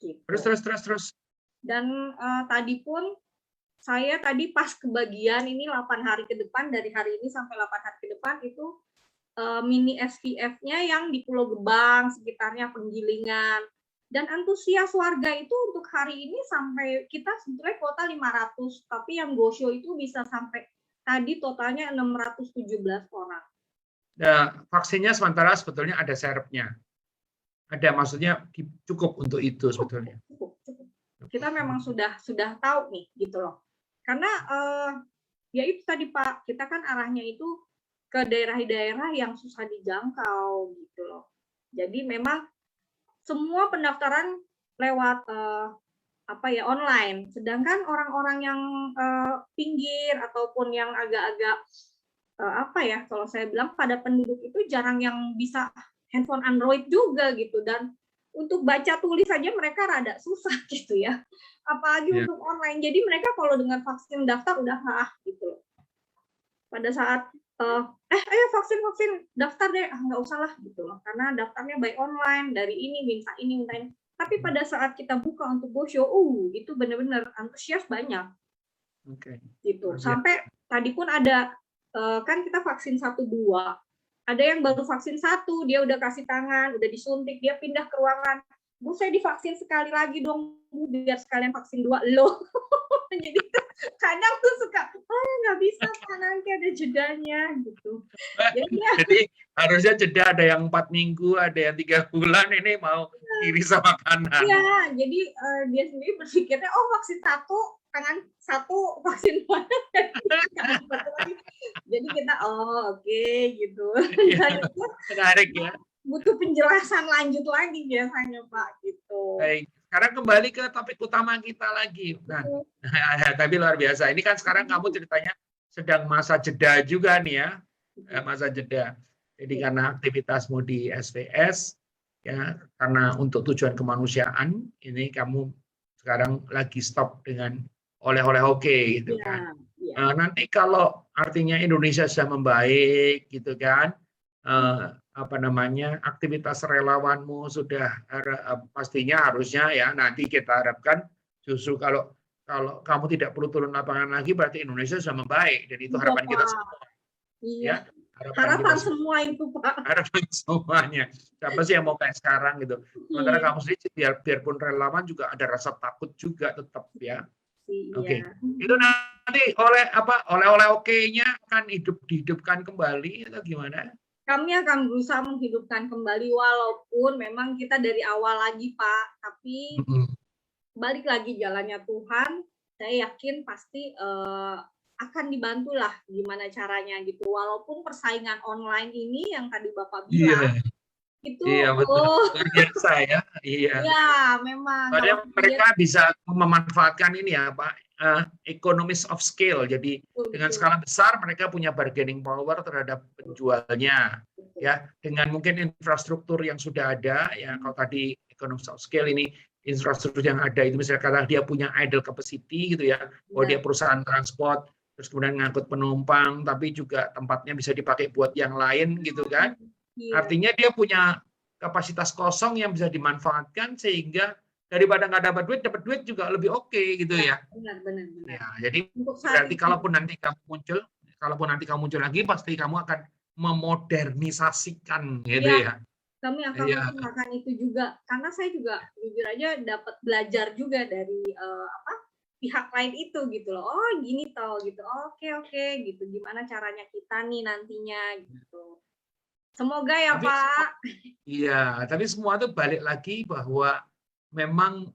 Gitu. Terus. Dan tadi pun saya tadi pas kebagian ini 8 hari ke depan, dari hari ini sampai 8 hari ke depan itu mini SPF-nya yang di Pulau Gebang, sekitarnya Penggilingan. Dan antusias warga itu untuk hari ini sampai kita sebetulnya kuota 500, tapi yang go show itu bisa sampai tadi totalnya 617 orang. Nah, vaksinnya sementara sebetulnya ada serepnya. Ada, maksudnya cukup untuk itu sebetulnya. Cukup. Kita memang sudah tahu nih gitu loh. Karena ya itu tadi Pak, kita kan arahnya itu ke daerah-daerah yang susah dijangkau gitu loh. Jadi memang semua pendaftaran lewat online. Sedangkan orang-orang yang pinggir ataupun yang agak-agak kalau saya bilang pada penduduk itu jarang yang bisa handphone Android juga gitu, dan untuk baca tulis saja mereka rada susah gitu ya, apalagi untuk online. Jadi mereka kalau dengan vaksin daftar udah gitu. Pada saat ayo vaksin daftar deh, nggak usah lah gitu loh, karena daftarnya by online, dari ini minta ini. Tapi pada saat kita buka untuk go show, itu benar-benar antusias banyak. Gitu. Sampai tadi pun ada kan kita vaksin 1-2. Ada yang baru vaksin 1, dia udah kasih tangan, udah disuntik, dia pindah ke ruangan. Bu, saya divaksin sekali lagi dong, Bu, biar sekalian vaksin 2 loh. Jadi kadang tuh suka, nggak bisa Pak, nanti ada jedanya gitu. Jadi harusnya jeda, ada yang 4 minggu, ada yang 3 bulan, ini mau kiri sama kanan. Iya, jadi dia sendiri berpikirnya, vaksin 1, tangan 1, vaksin 2. Jadi kita oke gitu. Menarik ya. Butuh penjelasan lanjut lagi biasanya Pak gitu. Baik, sekarang kembali ke topik utama kita lagi. Tapi luar biasa. Ini kan sekarang kamu ceritanya sedang masa jeda juga nih ya, masa jeda. Jadi karena aktivitasmu di SPS, ya karena untuk tujuan kemanusiaan, ini kamu sekarang lagi stop dengan oleh-oleh oke gitu kan. Nanti kalau artinya Indonesia sudah membaik gitu kan, apa namanya, aktivitas relawanmu sudah pastinya harusnya ya nanti kita harapkan justru kalau kamu tidak perlu turun lapangan lagi berarti Indonesia sudah membaik, dan itu harapan kita semua. Iya. Ya, harapan semua itu Pak. Harapan semuanya. Siapa sih yang mau kayak sekarang gitu. Sementara kamu sendiri biarpun relawan juga ada rasa takut juga tetap ya. Oke. Itu nanti oleh-oleh oke-nya akan dihidupkan kembali atau gimana? Kami akan berusaha menghidupkan kembali walaupun memang kita dari awal lagi Pak, tapi balik lagi jalannya Tuhan, saya yakin pasti akan dibantulah gimana caranya gitu. Walaupun persaingan online ini yang tadi Bapak bilang itu luar biasa ya. Iya, memang. Padahal mereka bisa memanfaatkan ini ya Pak, economies of scale. Jadi dengan skala besar mereka punya bargaining power terhadap penjualnya. Ya, dengan mungkin infrastruktur yang sudah ada ya, kalau tadi economies of scale ini infrastruktur yang ada itu misalnya kata dia punya idle capacity gitu ya, dia perusahaan transport terus kemudian ngangkut penumpang tapi juga tempatnya bisa dipakai buat yang lain gitu kan. Artinya dia punya kapasitas kosong yang bisa dimanfaatkan sehingga daripada nggak dapat duit juga lebih oke gitu ya. Benar. Ya, jadi berarti kalaupun nanti kamu muncul lagi pasti kamu akan memodernisasikan gitu ya. Kami akan melakukan itu juga karena saya juga jujur aja dapat belajar juga dari pihak lain itu gitu loh. Oh gini toh gitu. Oke gitu. Gimana caranya kita nih nantinya gitu. Semoga ya Pak. Iya, tapi semua itu balik lagi bahwa memang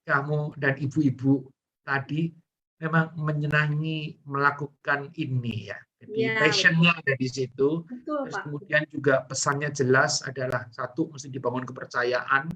kamu dan ibu-ibu tadi memang menyenangi melakukan ini ya. Jadi passionnya ada di situ. Terus kemudian juga pesannya jelas adalah satu mesti dibangun kepercayaan.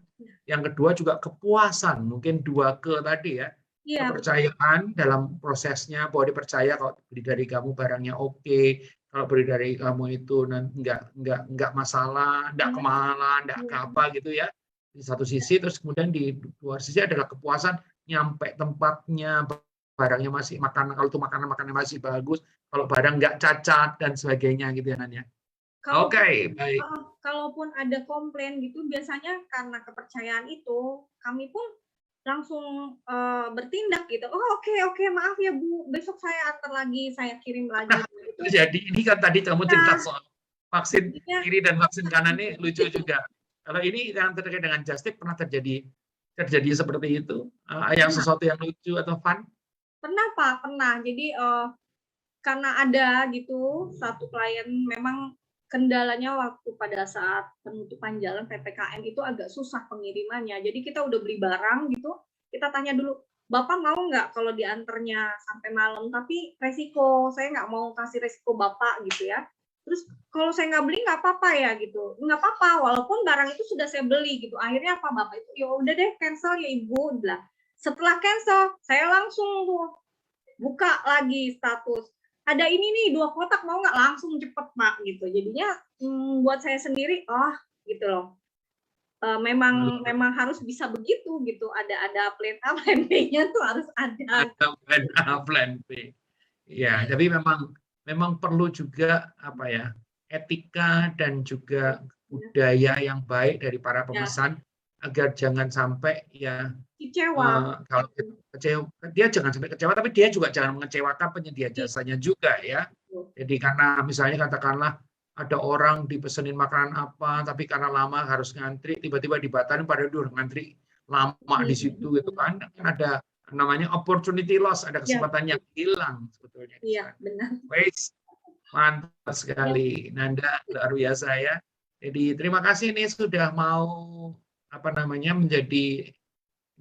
Yang kedua juga kepuasan. Mungkin 2 tadi ya. Kepercayaan dalam prosesnya bahwa dipercaya kalau beli dari kamu barangnya oke. Kalau beli dari kamu itu nggak masalah, nggak kemahalan, nggak apa gitu ya. Di satu sisi, terus kemudian di luar sisi adalah kepuasan nyampe tempatnya, barangnya masih kalau itu makanannya masih bagus, kalau barang nggak cacat dan sebagainya gitu ya Nanya. Oke, baik. Kalaupun ada komplain gitu, biasanya karena kepercayaan itu, kami pun langsung bertindak gitu. Oh oke, maaf ya Bu, besok saya antar lagi, saya kirim lagi. Jadi ini kan tadi kamu cerita soal vaksin kiri dan vaksin kanan ini lucu juga. Kalau ini yang terkait dengan Just Tip pernah terjadi seperti itu? Yang sesuatu yang lucu atau fun? Pernah Pak, pernah. Jadi karena ada gitu satu klien memang kendalanya waktu pada saat penutupan jalan PPKM itu agak susah pengirimannya. Jadi kita udah beli barang gitu, kita tanya dulu, Bapak mau nggak kalau diantarnya sampai malam? Tapi resiko, saya nggak mau kasih resiko Bapak gitu ya. Terus kalau saya nggak beli nggak apa-apa ya gitu, nggak apa-apa walaupun barang itu sudah saya beli gitu. Akhirnya apa Bapak itu, ya udah deh cancel ya Ibu. Bilang. Setelah cancel, saya langsung tuh buka lagi status. Ada ini nih 2 kotak mau nggak, langsung cepet Pak gitu. Jadinya buat saya sendiri, gitu loh. Memang harus bisa begitu gitu. Ada plan A, plan B-nya tuh harus ada. Plan A, plan B. Ya, tapi memang perlu juga etika dan juga budaya yang baik dari para pemesan agar jangan sampai kecewa. Kalau dia jangan sampai kecewa, tapi dia juga jangan mengecewakan penyedia jasanya juga ya. Jadi karena misalnya katakanlah ada orang dipesenin makanan apa, tapi karena lama harus ngantri, tiba-tiba dibatalin pada dulu ngantri lama di situ gitu kan. Ada namanya opportunity loss, ada kesempatan yang hilang sebetulnya. Iya, benar. Mantap sekali, Nanda, luar biasa ya. Jadi terima kasih nih sudah mau menjadi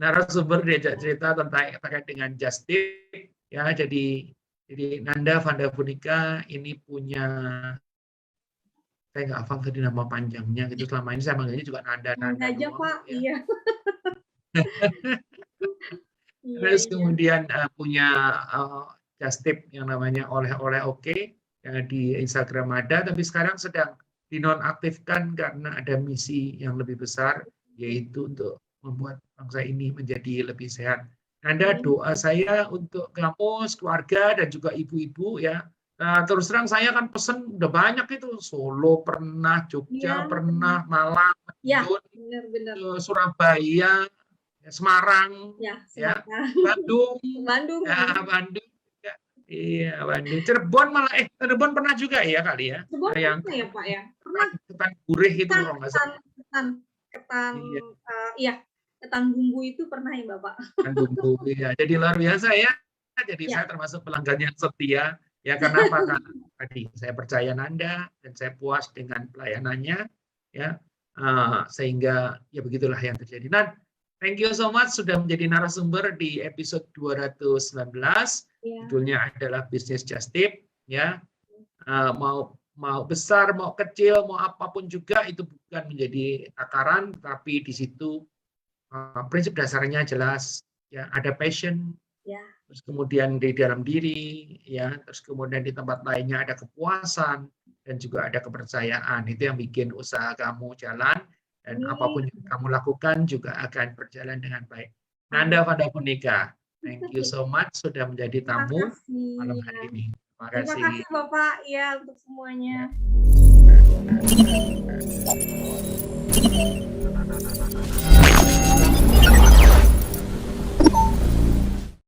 narasumber diajak cerita terkait dengan Just Tip ya. Jadi Nanda Vanda Punika ini punya, saya nggak hafal tadi nama panjangnya gitu, selama ini saya manggilnya juga Nanda aja Pak, ya. Iya. Terus kemudian punya Just Tip yang namanya oleh-oleh oke ya, di Instagram ada, tapi sekarang sedang dinonaktifkan karena ada misi yang lebih besar, yaitu untuk membuat bangsa ini menjadi lebih sehat Nanda, doa saya untuk kampus, keluarga, dan juga ibu-ibu ya. Nah, terus terang saya kan pesen udah banyak itu. Solo pernah, Jogja pernah, Malang, benar. Surabaya, Semarang, Bandung, Bandung. Ya. Iya, Bandung. Cirebon malah, Cirebon pernah juga ya kali ya. Cirebon yang pernah ya Pak ya? Pernah. Ketan gurih itu kalau nggak salah. Ketan bumbu itu pernah ya Bapak? Ketan bumbu, ya. Jadi luar biasa ya. Jadi saya termasuk pelanggan yang setia. Ya kenapa? Karena tadi saya percaya Nanda dan saya puas dengan pelayanannya. Ya, sehingga ya begitulah yang terjadi. Nah, thank you so much sudah menjadi narasumber di episode 219. Judulnya adalah Business Just Tip. Ya, mau besar, mau kecil, mau apapun juga itu bukan menjadi takaran, tapi di situ prinsip dasarnya jelas. Ya, ada passion. Terus kemudian di dalam diri, ya, terus kemudian di tempat lainnya ada kepuasan dan juga ada kepercayaan. Itu yang bikin usaha kamu jalan dan apapun yang kamu lakukan juga akan berjalan dengan baik. Nanda Vandapunika, thank you so much sudah menjadi tamu malam hari ini. Terima kasih Bapak ya untuk semuanya. Ya.